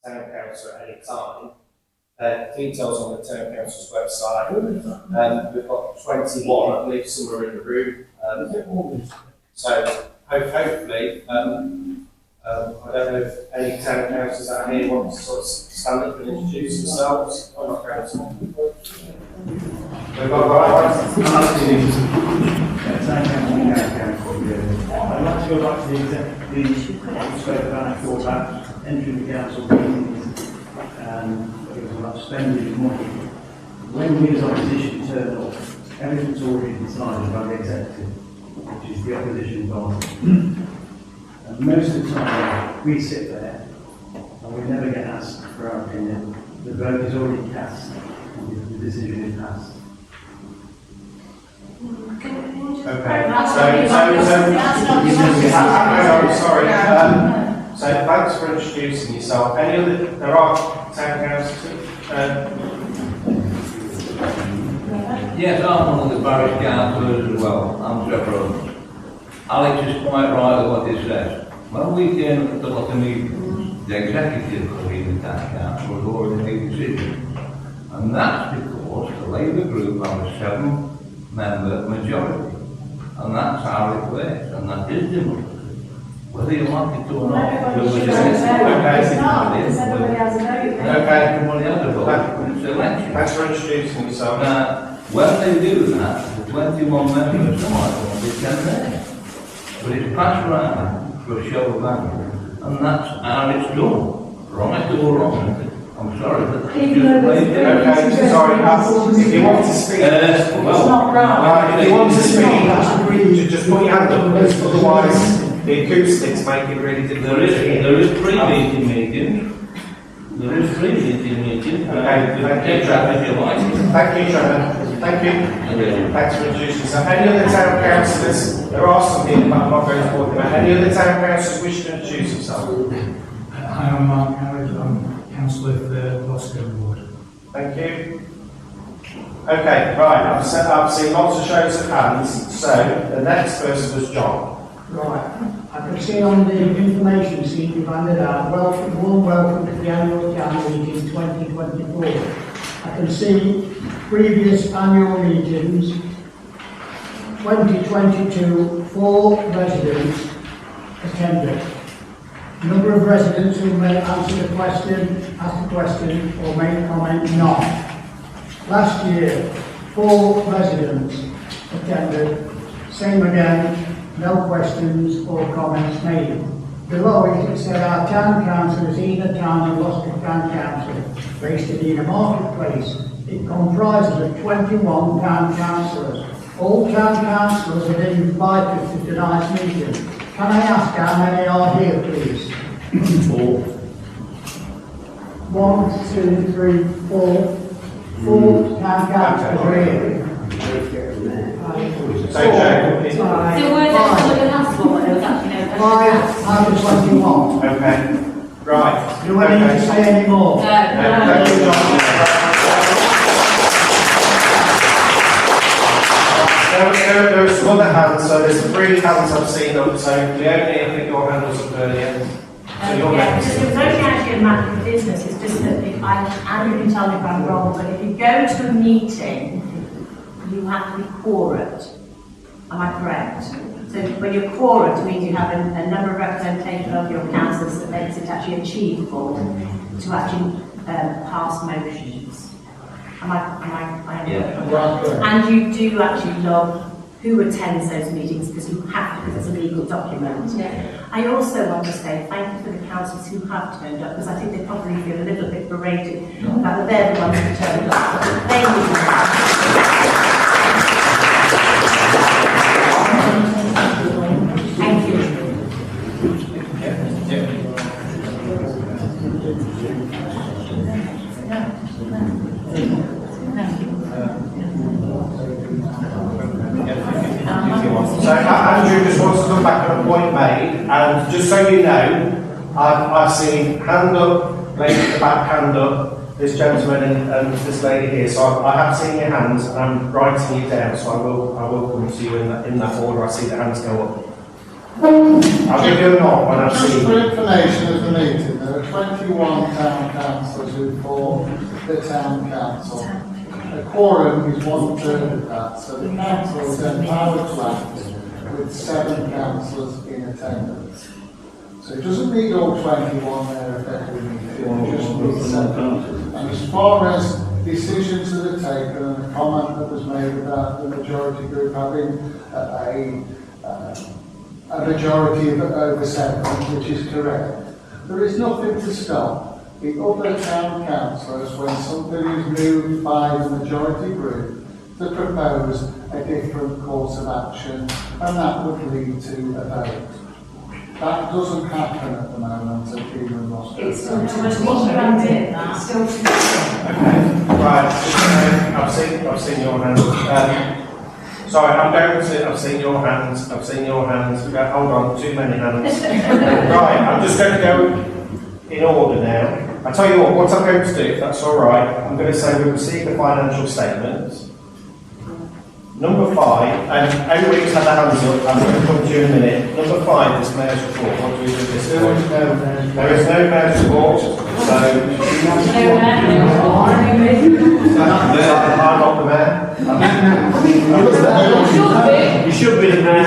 town council at any time. Details on the town council's website. We've got 21, I believe, somewhere in the room. So hopefully, I don't know if any town councillors out here want to sort of stand up and introduce themselves. I'm not council. We've got I'd like to go back to the executive we spoke about before about entering the council meetings and it was about spending money. When we as opposition turn up, everything's already decided by the executive, which is the opposition party. And most of the time we sit there and we never get asked for our opinion. The vote is already cast and the decision is passed. Okay, so thanks for introducing yourself. Any other, there are town councillors? Yes, I'm one of the parish councillors as well. I'm Trevor. Alex is quite right with what he says. When we came to look at the meetings, the executive of the town council was already made a decision. And that's because the Labour group have a 7-member majority. And that's how it works, and that is democracy. Whether you like it or not, there was Thanks for introducing yourself. Now, when they do that, the 21 members, some of them will be 10 there. But it's passed around for a show of hands, and that's how it's done. Right or wrong. I'm sorry, but okay, sorry, if you want to speak, it's not right. If you want to speak, just put your hand up, because otherwise the acoustics make it really difficult. There is pre-meeting meetings. There is pre-meeting meetings. Okay, thank you, Trevor. Thank you, Trevor. Thank you. Thanks for introducing yourself. Any other town councillors? There are some here, but I'm not going to talk about. Any other town councillors wish to introduce themselves? Hi, I'm Mark Howard. I'm councillor for the Loscoe ward. Thank you. Okay, right, I've seen lots of shows of hands, so the next person was John. Right. I can see on the information sheet you've handed out, warm welcome to the annual town meeting 2024. I can see previous annual meetings, 2022, 4 residents attended. Number of residents who may answer the question, ask a question, or make a comment, none. Last year, 4 residents attended. Same again, no questions or comments made. Below it said our town council is Heanor Town and Loscoe Town Council, based in Heanor Marketplace. It comprises of 21 town councillors. All town councillors have been invited to tonight's meeting. Can I ask how many are here, please? 4. 1, 2, 3, 4. 4 town councillors are here. So, Joe, Five out of 21. okay, right. Do I need to say any more? Thank you, John. There are some other hands, so there's 3 hands I've seen up, so Leonie, I think your hand was up earlier. So you're next. It was only actually a matter of business. It's just that Andrew can tell me if I'm wrong, but if you go to a meeting, you have to be quorate. Am I correct? So when you're quorate, it means you have a number of representation of your councillors that makes it actually achievable to actually pass motions. Am I Yeah. And you do actually log who attends those meetings because you have to, because it's a legal document. Yeah. I also want to say thank you for the councillors who have turned up, because I think they probably feel a little bit berated that they're the ones who turned up. Thank you. Thank you. So Andrew just wants to come back on a point made, and just so you know, I've seen hand up, lady at the back, hand up, this gentleman and this lady here. So I have seen your hands, and I'm writing you down. So I will come to you in that order. I see the hands go up. I'll give you a nod when I've Just seen. for information of the meeting, there are 21 town councillors who form the town council. A quorum is 1/3 of that, so the council is empowered to act with 7 councillors in attendance. So it doesn't need all 21 there effectively, it just needs 7. And as far as decisions that are taken and the comment that was made about the majority group having a majority of over 7, which is correct, there is nothing to stop the other town councillors, when something is moved by the majority group, to propose a different course of action, and that would lead to a vote. That doesn't happen at the moment at Heanor Loscoe. It's still too much longer than that. Okay, right, I've seen your hands. Sorry, I'm going to, I've seen your hands. Hold on, too many hands. Right, I'm just going to go in order now. I tell you what I'm going to do, if that's all right, I'm going to say we received the financial statement. Number 5, and everybody's had their hands up, I'm going to come to you in a minute. Number 5 is Mayor's report. What do we do with this point? There is no Mayor's report, so I'm not the Mayor. You should be the man.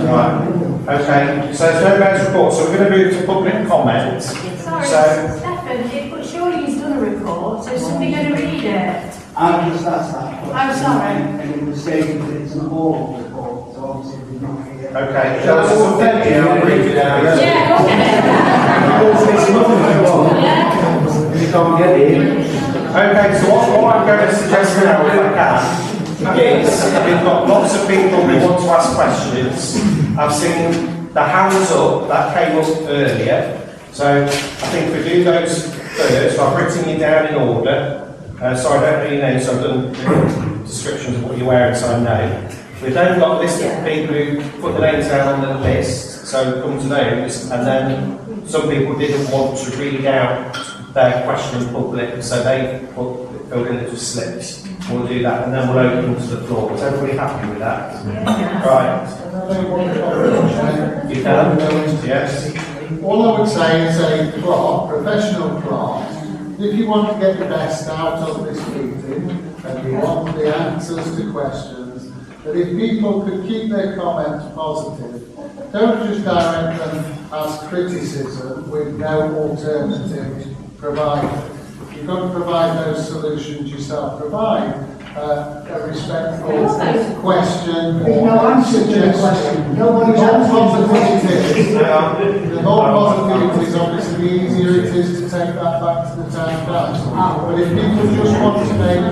Right. Okay, so there's no Mayor's report, so we're going to move to public comment. Sorry, So, Stefan, but surely he's done a report, so is somebody going to read it? I've just asked that question. I'm sorry. And it was stated that it's an oral report, so obviously we're not here. okay, tell us something, I'll read it out. Yeah, go ahead. You can't get it. Okay, so what I'm going to suggest now, if I can, is we've got lots of people who want to ask questions. I've seen the hands up that came up earlier, so I think if we do those first, I've written you down in order. Sorry, I don't know your name, so I've done descriptions of what you're wearing, so I know. We've then got a list of people who put their names down on the list, so come to those, and then some people didn't want to read out their question in public, so they filled in little slips. We'll do that, and then we'll open to the floor. Is everybody happy with that? Right. You can? Yes. All I would say is a clerk, professional clerk, if you want to get the best out of this meeting and you want the answers to questions, that if people could keep their comments positive, don't just direct them as criticism with no alternative provided. You've got to provide those solutions yourself. Provide a respectful question There's no answer to the question. Nobody's answering the question. The more positive it is, obviously the easier it is to take that back to the town council. But if people just want to make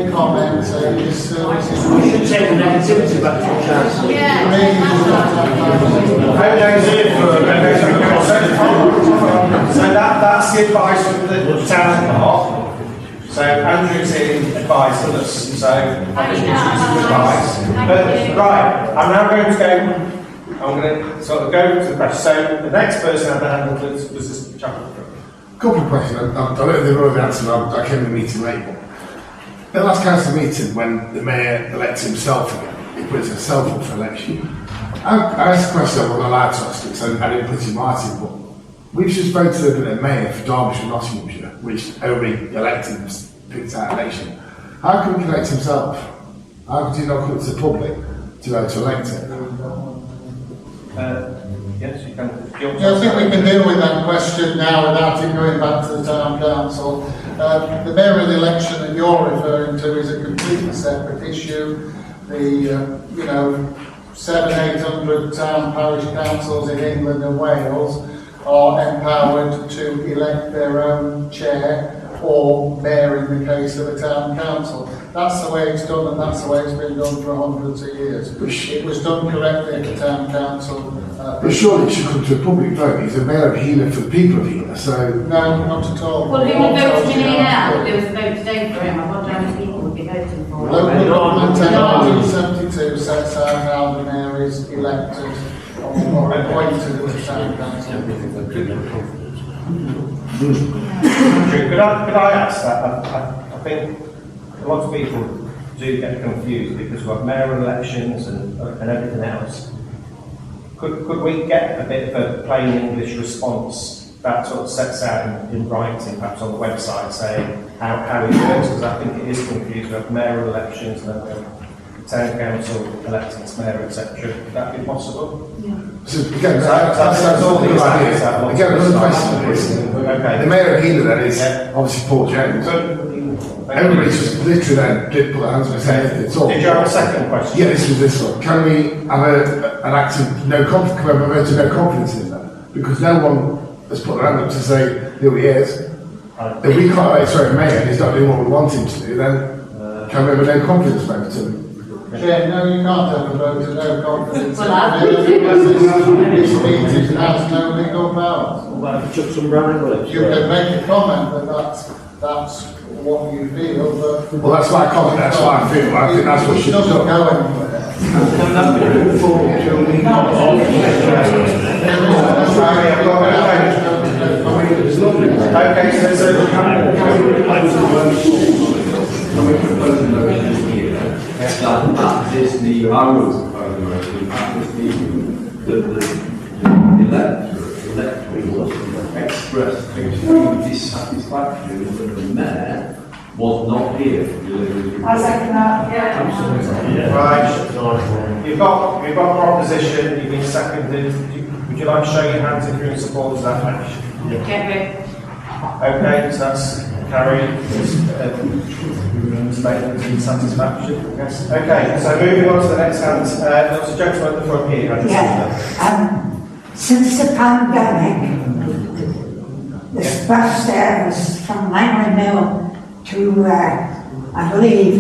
a comment, say this service is... We should take the negativity back to the council. So that's the advice from the town clerk. So Andrew's here advising us, so I think it's useful advice. But right, I'm now going to go, I'm going to sort of go to the question. So the next person I had the hand up was this chap. Couple of questions. I don't know if they've already answered. I came to the meeting late. The last council meeting, when the mayor elected himself again, he put himself up for election. I asked a question I wasn't allowed to ask it, so I didn't put in writing, but we've just voted to the mayor for Derbyshire and Nottinghamshire, which everybody elected and picked out election. How can he elect himself? How could he not come to the public to elect him? Yes, you can. Yeah, I think we can deal with that question now without it going back to the town council. The mayoral election that you're referring to is a completely separate issue. The 700-800 town parish councils in England and Wales are empowered to elect their own chair or mayor in the case of a town council. That's the way it's done, and that's the way it's been done for hundreds of years. It was done correctly at the town council. But surely it should come to a public vote. He's a mayor of Heanor for the people of Heanor, so... No, not at all. Well, who would vote in here now? There was a vote today for him. I wonder how many people would be voting for him. Local government Act 1972 sets out how the mayor is elected or appointed to the town council. Could I ask that? I think a lot of people do get confused because we've got mayoral elections and everything else. could we get a bit of a plain English response that sort of sets out in writing, perhaps on the website, saying how it works? Because I think it is confused. We have mayoral elections and then we have town council electing its mayor, etc. Would that be possible? So again, that's all the ideas. Again, another question is, Okay. the mayor of Heanor then is Yeah. obviously Paul Jones. Thank Everybody's you. just literally then did put their hands up and say it's all. Did you have a second question? Yeah, this was this one. Can we have an active no confidence? Can we have a vote of no confidence in that? Because no one has put their hand up to say who he is. If we can't vote for a mayor and he's not doing what we want him to do, then can we have a no confidence vote to him? Chair, no, you can't have a vote of no confidence. Well, This meeting has no legal powers. Chuck some browning bullets. You can make a comment that that's what you feel, but. Well, that's my comment. That's what I feel. I think that's what should It doesn't be done. go anywhere. Okay, so Can we propose a motion here that at this meeting, I will propose a motion at this meeting, that the electorate expressed extreme dissatisfaction that the mayor was not here for delivery. I second that, yeah. right, you've got proposition. You've been seconded. Would you like to show your hands if you're in support of that motion? Okay, so that's carried. Statement of satisfaction. Yes. Okay, so moving on to the next hand. There was a gentleman at the front here. Since the pandemic, the bus service from Langley Mill to, I believe,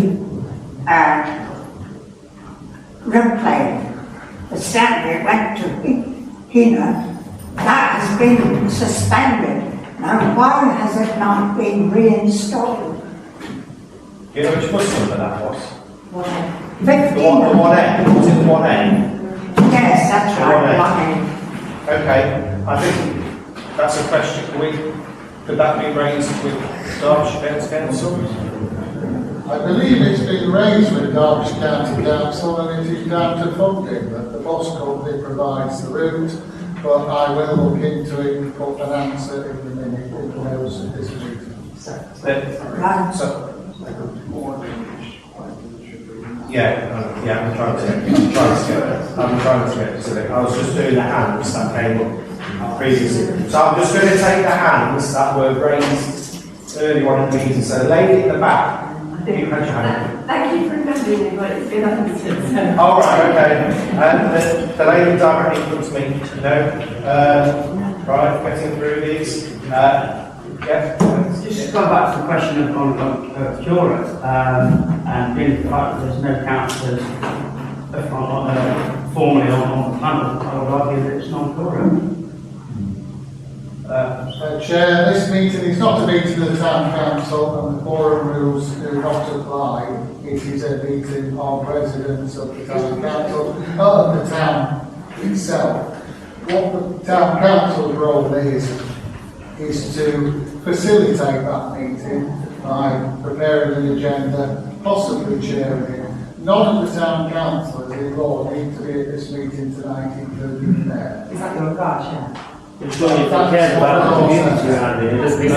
Ripley, the Saturday went to Heanor, that has been suspended. Now, why has it not been reinstalled? Do you know which bus number that was? 15. The one end. Was it the one end? Yes, that's right, one. Okay, I think that's a question. Could that be raised with Derbyshire Council? I believe it's been raised with Derbyshire County Council and it is down to funding that the bus company provides the route, but I will look into it and put an answer in the minute it goes to this meeting. Right. So, I'm trying to get specific. I was just doing the hands that came up previously. So I'm just going to take the hands that were raised earlier on in the meeting. So the lady in the back, you had your hand. Thank you for remembering me, but it's been answered, so. Oh, right, okay. The lady directly in front of me, no. Right, getting through these. Just going back to the question on Cura, and being the fact that there's no councillors formally on the panel, I would argue that it's non-Cura. Chair, this meeting is not a meeting of the Town Council and the quorum rules do not apply. It is a meeting of residents of the Town Council, of the town itself. What the Town Council's role is to facilitate that meeting by preparing an agenda, possibly chairing it. None of the Town Councillors in law need to be at this meeting tonight, including the mayor. Is that your garage, yeah? It's only if you care about the community around here, it doesn't mean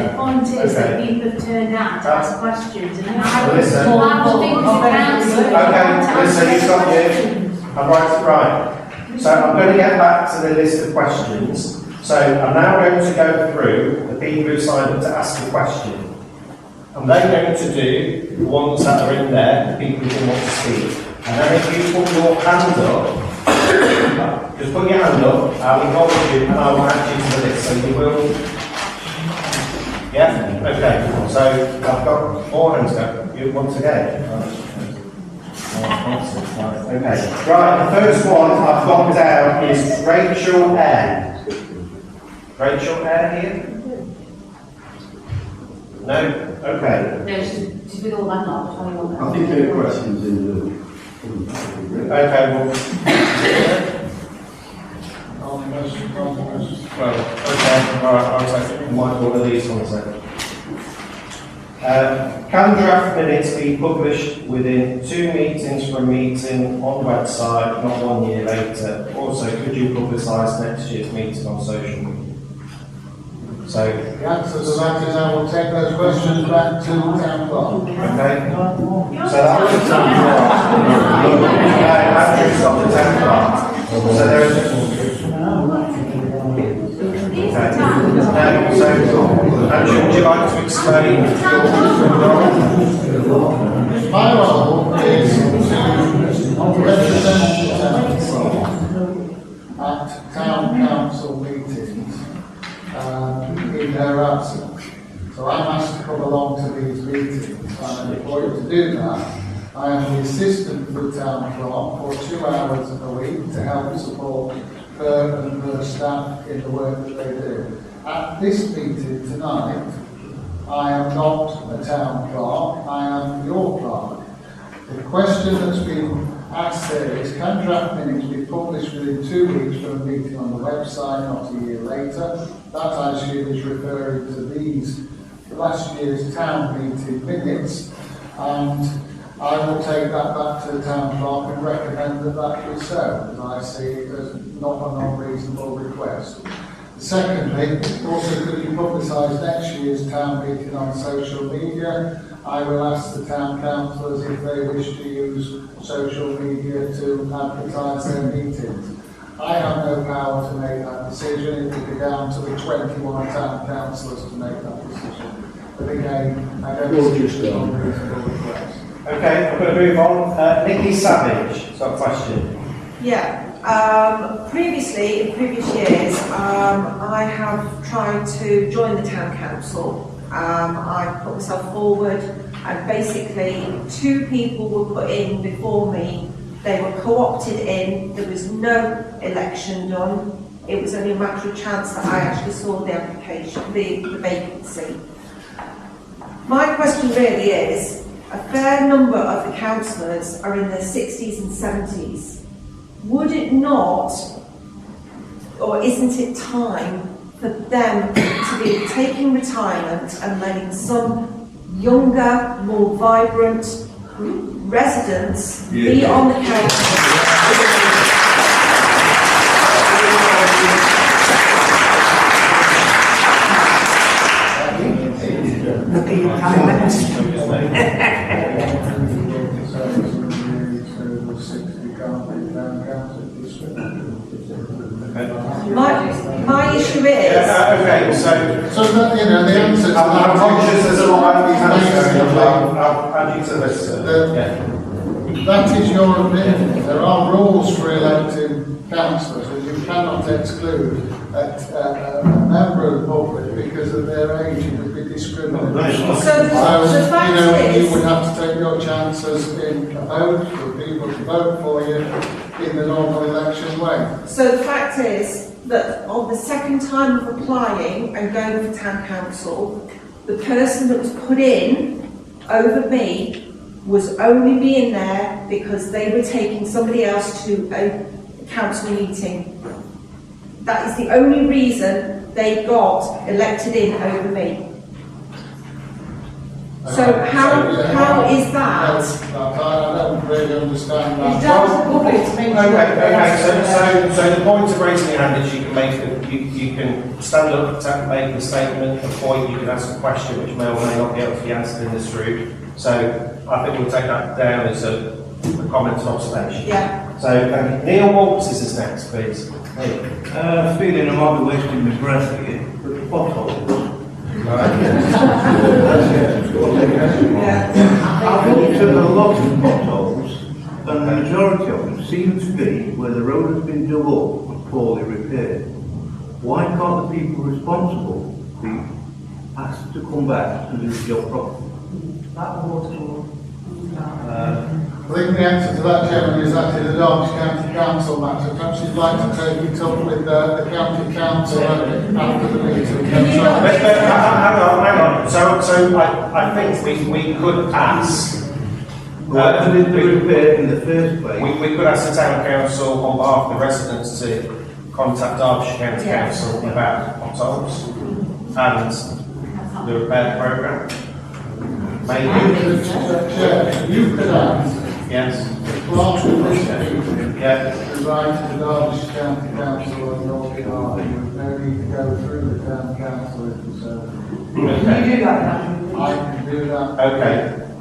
The point is that people have turned out to ask questions and I was Listen. told council. Listen, you've got you. I'm right. So I'm going to get back to the list of questions. So I'm now going to go through the people who signed up to ask a question. I'm then going to do the ones that are in there, the people who didn't want to speak. And then if you put your hand up, just put your hand up, I'll acknowledge you and I'll add you to the list. So you will. Yeah? Okay. So I've got 4 hands up. You once again. Okay. Right, the first one I've got down is Rachel Eyre. Rachel Eyre here? No? Okay. No, she's with all that lot, 21. I think there are questions in the. Okay, well. Anonymous. Well, okay, alright, I'll take one of these ones then. Can draft minutes be published within 2 meetings from a meeting on the website, not 1 year later? Also, could you publicise next year's meeting on social media? So, The answer to that is I will take those questions back to town clerk. okay. So that was the town clerk. Andrew's got the town clerk. So there is. Okay. So, Andrew, would you like to explain your role? My role is to represent the town at town council meetings in their absence. So I'm asked to come along to these meetings, and I'm employed to do that. I am the assistant for the town clerk for 2 hours a week to help support her and her staff in the work that they do. At this meeting tonight, I am not a town clerk, I am your clerk. The question that's been asked there is, can draft minutes be published within 2 weeks from a meeting on the website, not a year later? That, I assume, is referring to these last year's town meeting minutes, and I will take that back to the town clerk and recommend that that be so, as I see it as not an unreasonable request. Secondly, also could you publicise next year's town meeting on social media? I will ask the town councillors if they wish to use social media to advertise their meetings. I have no power to make that decision. It will be down to the 21 town councillors to make that decision. But again, I don't see it as an unreasonable request. Okay, I'm going to move on. Nikki Savage has got a question. Yeah. Previously, in previous years, I have tried to join the town council. I put myself forward, and basically 2 people were put in before me. They were co-opted in. There was no election done. It was only a matter of chance that I actually saw the application, the vacancy. My question really is, a fair number of the councillors are in their 60s and 70s. Would it not, or isn't it time for them to be taking retirement and letting some younger, more vibrant residents be on the council? My issue is... okay, so that, you know, the answer to that... I'm conscious there's a lot of I'll add you to this. That is your opinion. There are rules for electing councillors, and you cannot exclude a member of the public because of their age. It would be discriminatory. So the fact is... you would have to take your chances in a vote for people to vote for you in the normal election way. So the fact is that on the second time of applying and going for town council, the person that was put in over me was only being there because they were taking somebody else to a council meeting. That is the only reason they got elected in over me. So how is that? I don't really understand that. It's down to the public to make sure. So the point of raising your hand is you can stand up, make a statement, a point, you can ask a question which may or may not be able to be answered in this room. So I think we'll take that down as a comment and observation. Yeah. So Neil Walters is next, please. Feeling I might be wasting my breath here, but the potholes. I've looked at a lot of potholes, and the majority of them seem to be where the road has been dug up and poorly repaired. Why can't the people responsible be asked to come back and do the job properly? I think the answer to that, Chairman, is that is a Derbyshire County Council matter. Perhaps you'd like to take it up with the County Council after the meeting. Hang on. So I think we could ask. Why did they repair in the first place? We could ask the town council on behalf of the residents to contact Derbyshire County Council about potholes and the repair programme. maybe. Chair, you could ask Yes. the clerk of this meeting Yeah. to write to the Derbyshire County Council on your behalf. You would no need to go through the town council if you so. Okay. You do that, I can do that. Okay.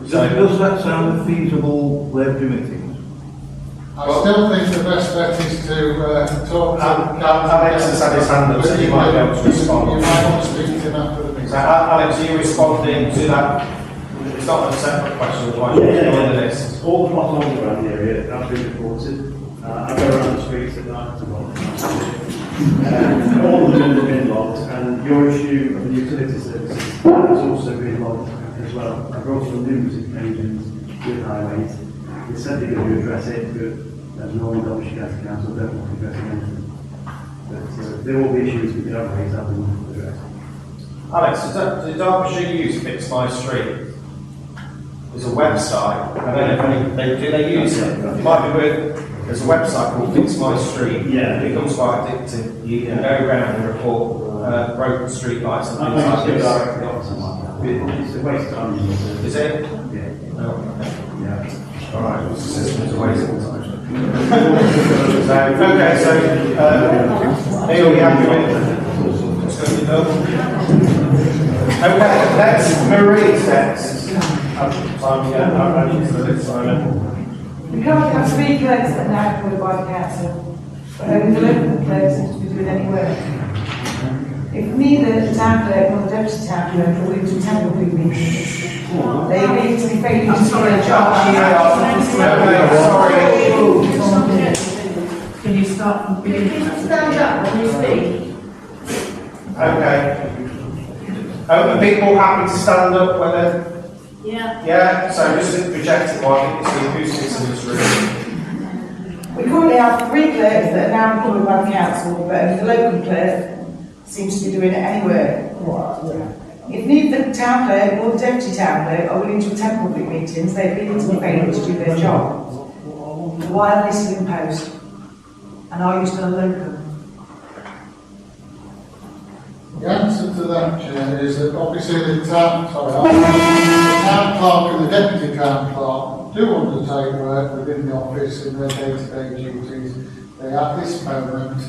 So, Does that sound a feasible way of doing things? I still think the best bet is to talk to Alex has had his hand up, so you might be able to respond. You might want to speak to him after the meeting. So, Alex, are you responding to that? It's not a separate question, it's one on the list. All the plot holes around the area have been reported. I go around the streets at night as well. All of them have been logged, and your issue of the utility services has also been logged as well. I've brought on numerous occasions with highways. They said they're going to address it, but as no one Derbyshire County Council don't want to address anything. But there will be issues with the highways that we want to address. Alex, does Derbyshire use Fix My Street? There's a website, I don't know if do they use it? It might be worth, there's a website called Fix My Street. Yeah. It becomes quite addictive. You can go around and report broken street lights and things like this. It's a waste of time. Is it? Yeah. Oh, okay. Yeah. All right, the system's a waste of time. Okay, so, Neil, you happy with what's going to be done? Okay, next, Marie's next. Simon, We currently have 3 clerks that are now employed by the council, but only the local clerk seems to be doing any work. If neither the town clerk nor the deputy town clerk are willing to attend public meetings, they appear to be failing to do their job. Can you start from the beginning? Can you stand up when you speak? Okay. Are people happy to stand up when they're... Yeah, so just project it while I think it's the acoustics in this room. We currently have 3 clerks that are now employed by the council, but only the local clerk seems to be doing any work. If neither the town clerk nor the deputy town clerk are willing to attend public meetings, they appear to be failing to do their job. Why are they still in post? And are you still a locum? The answer to that, Chair, is that obviously the town clerk and the deputy town clerk do undertake work within the office in their day-to-day duties. They at this moment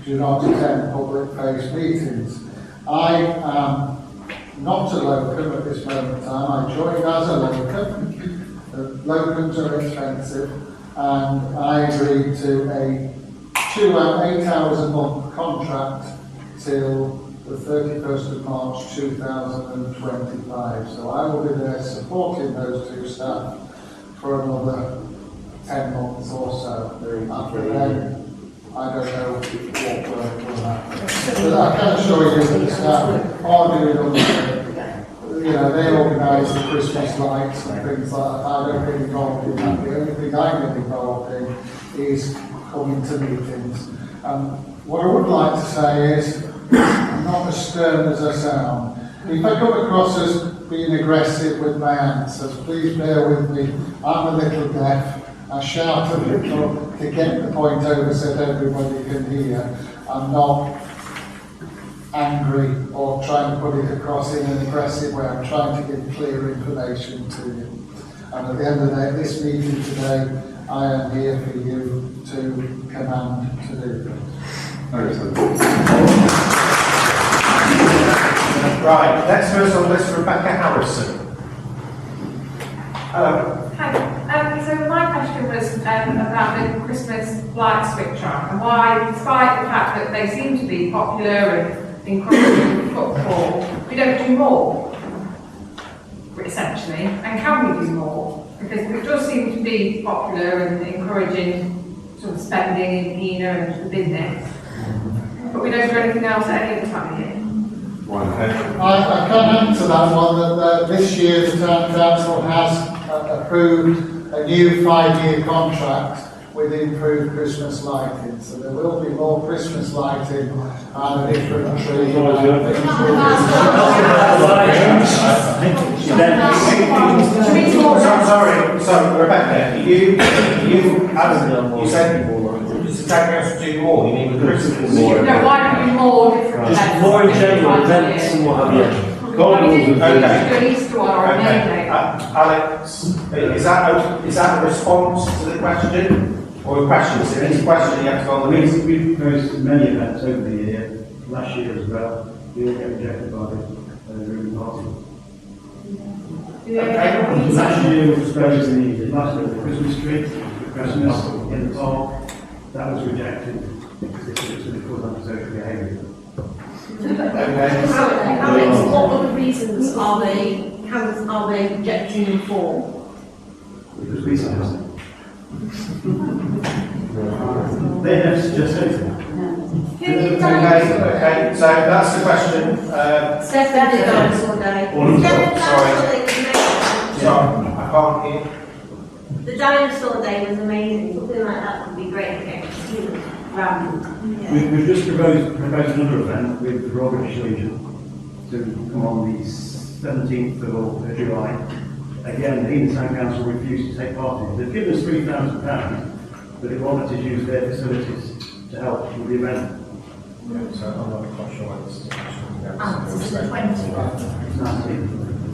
do not attend public-faced meetings. I am not a locum at this moment in time. I joined as a locum. Locums are expensive, and I agreed to a 8 hours a month contract till the 31st of March 2025. So I will be there supporting those 2 staff for another 10 months or so. After then, I don't know what work will happen. But I can assure you that the staff are doing other work. They organise the Christmas lights and things like that. I don't get involved in that. The only thing I get involved in is coming to meetings. What I would like to say is, I'm not as stern as I sound. If I come across as being aggressive with my answers, please bear with me. I'm a little deaf. I shout a little to get the point over so that everybody can hear. I'm not angry or trying to put it across in an aggressive way. I'm trying to give clear information to you. And at the end of the day, this meeting today, I am here for you to command to do things. Right, next person on the list, Rebecca Harrison. Hello. Hi. So my question was about the Christmas light switch on and why, despite the fact that they seem to be popular and encouraging footfall, we don't do more, essentially. And can we do more? Because it does seem to be popular and encouraging sort of spending in Heanor and the business, but we don't do anything else at any other time of year. I can answer that one, that this year the Town Council has approved a new 5-year contract with improved Christmas lighting. So there will be more Christmas lighting and a different tree. Sorry, so Rebecca, you said the Town Council do more, you mean with Christmas? No, why don't we do more different events? More in general events and what have you. Well, we didn't Okay. choose to do an Easter one or a May Okay, Day. Alex, is that a response to the question? Or a question? Is it a question you have to go on the meeting? We've hosted many events over the year, last year as well. We all get rejected by the ruling party. Do we have a reason? Last year was proposing the last year the Christmas tree, for Christmas in the park. That was rejected because it was antisocial behaviour. Alex, what other reasons are they rejecting for? Because we said so. They never suggest anything. Okay, so that's the question. Says that is dinosaur day. Sorry, I can't hear. The dinosaur day was amazing. Something like that would be great to get students around. We've just proposed another event with the Royal British Legion to come on the 17th of July. Again, the Heanor Town Council refused to take part in it. They've given us £3,000, but they wanted to use their facilities to help with the event. So I'm not quite sure what this is. It's the 20th.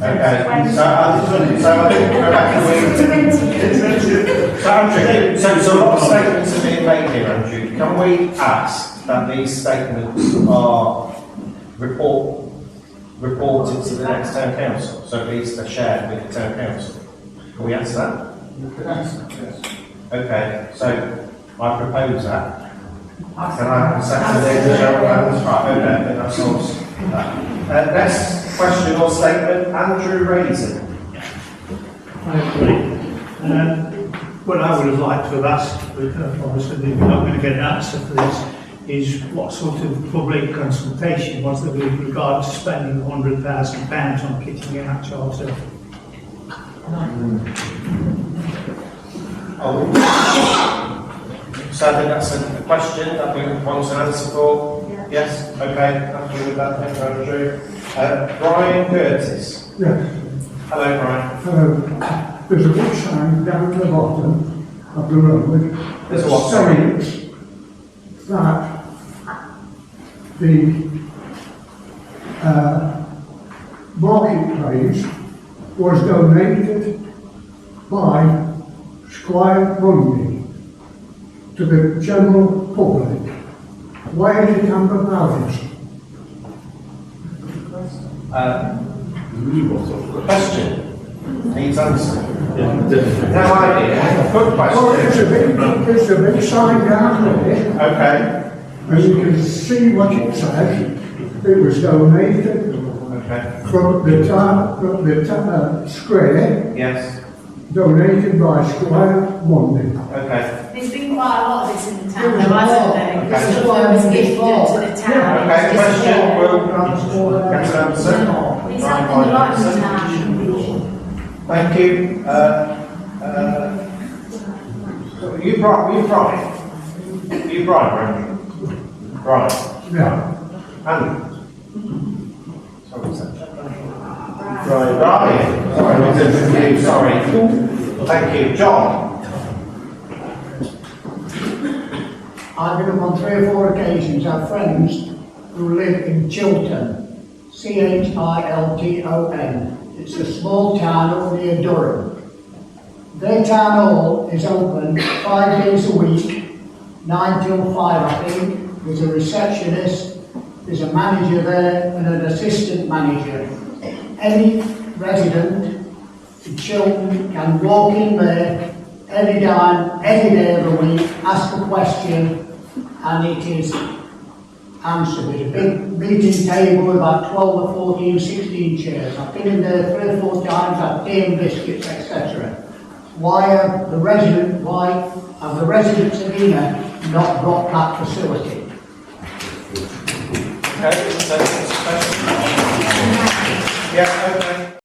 Okay, so I think Rebecca, so a lot of statements are being made here, Andrew. Can we ask that these statements are reported to the next town council? So these are shared with the town council. Can we ask that? Yes. Okay, so I propose that. Can I have a second there to show hands? Right, okay, that solves that. Next question or statement, Andrew Raisin. I agree. What I would have liked to have asked, obviously we're not going to get an answer for this, is what sort of public consultation was there with regard to spending £100,000 on kitting out charter? So I think that's a question that we want an answer for. Yeah. Yes, okay, happy with that, thank you, Andrew. Brian Curtis. Yes. Hello, Brian. Hello. There's a big sign down at the bottom of the road. There's a what, saying that the marketplace was donated by Squire Bundy to the general public. Why is it under value? Question. Needs answer. No idea. Good Well, it's a big sign down there, Okay. and you can see what it says. It was donated Okay. from the square, Yes. donated by Squire Bundy. Okay. There's been quite a lot of this in the town, There's though, a lot. hasn't there? Okay. Stuff that was gifted to the town. Okay, It's just question. there. We'll get an answer. It's happened a lot in the town. Thank you. You Brian, Andrew? Brian. Yeah. Andrew. Sorry, what's that? Brian. Sorry, I was confused. Sorry. Thank you. John. I've been up on 3 or 4 occasions. I have friends who live in Chilton, Chilton. It's a small town up near Durham. Their town hall is open 5 days a week, 9 till 5, I think. There's a receptionist, there's a manager there, and an assistant manager. Any resident in Chilton can walk in there any time, any day of the week, ask a question, and it is answered. There's a big meeting table with about 12 or 14, 16 chairs. I've been in there 3 or 4 times, I've tea and biscuits, etc. Why have the residents of Heanor not got that facility? Okay, so, yeah, okay.